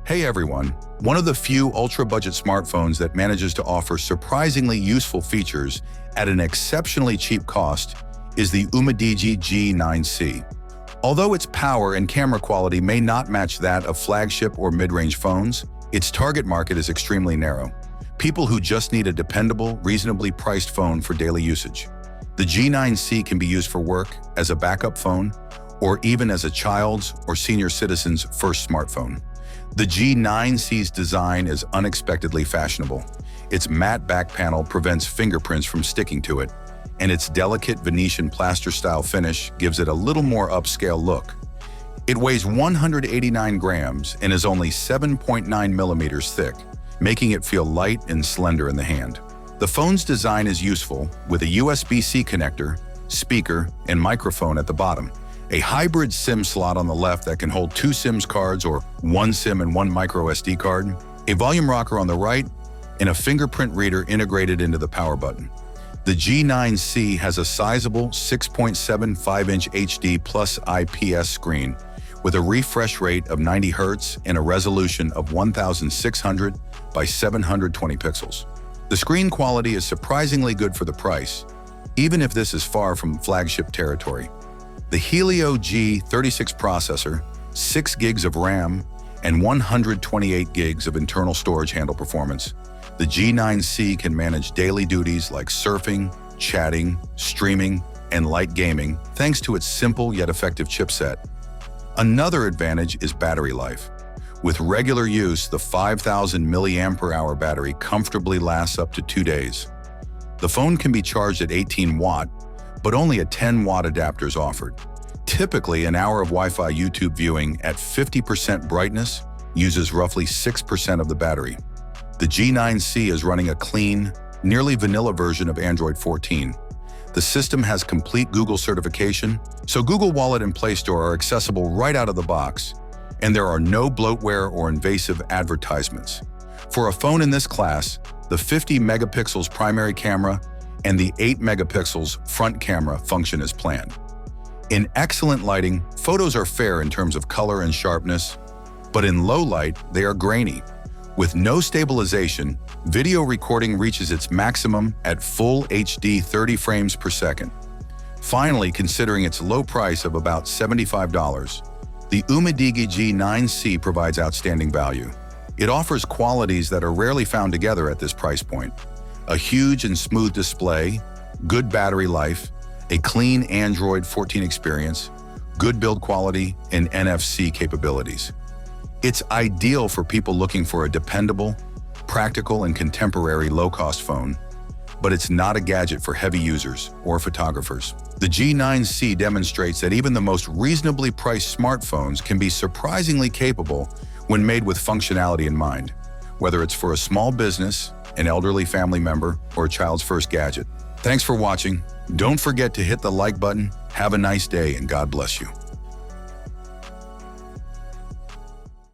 Hey everyone, one of the few ultra-budget smartphones that manages to offer surprisingly useful features at an exceptionally cheap cost is the Umidigi G9C. Although its power and camera quality may not match that of flagship or mid-range phones, its target market is extremely narrow. People who just need a dependable, reasonably priced phone for daily usage. The G9C can be used for work, as a backup phone, or even as a child's or senior citizen's first smartphone. The G9C's design is unexpectedly fashionable. Its matte back panel prevents fingerprints from sticking to it, and its delicate Venetian plaster-style finish gives it a little more upscale look. It weighs 189 grams and is only 7.9 millimeters thick, making it feel light and slender in the hand. The phone's design is useful, with a USB-C connector, speaker, and microphone at the bottom, a hybrid SIM slot on the left that can hold 2 SIM cards or 1 SIM and 1 micro SD card, a volume rocker on the right, and a fingerprint reader integrated into the power button. The G9C has a sizable 6.75-inch HD plus IPS screen with a refresh rate of 90 Hz and a resolution of 1600 by 720 pixels. The screen quality is surprisingly good for the price, even if this is far from flagship territory. The Helio G36 processor, 6 gigs of RAM, and 128 gigs of internal storage handle performance. The G9C can manage daily duties like surfing, chatting, streaming, and light gaming thanks to its simple yet effective chipset. Another advantage is battery life. With regular use, the 5,000 mAh battery comfortably lasts up to 2 days. The phone can be charged at 18 watt, but only a 10 watt adapter is offered. Typically, an hour of Wi-Fi YouTube viewing at 50% brightness uses roughly 6% of the battery. The G9C is running a clean, nearly vanilla version of Android 14. The system has complete Google certification, so Google Wallet and Play Store are accessible right out of the box, and there are no bloatware or invasive advertisements. For a phone in this class, the 50 megapixels primary camera and the 8 megapixels front camera function as planned. In excellent lighting, photos are fair in terms of color and sharpness, but in low light, they are grainy. With no stabilization, video recording reaches its maximum at full HD 30 frames per second. Finally, considering its low price of about $75, the Umidigi G9C provides outstanding value. It offers qualities that are rarely found together at this price point: a huge and smooth display, good battery life, a clean Android 14 experience, good build quality, and NFC capabilities. It's ideal for people looking for a dependable, practical, and contemporary low-cost phone, but it's not a gadget for heavy users or photographers. The G9C demonstrates that even the most reasonably priced smartphones can be surprisingly capable when made with functionality in mind, whether it's for a small business, an elderly family member, or a child's first gadget. Thanks for watching. Don't forget to hit the like button. Have a nice day, and God bless you.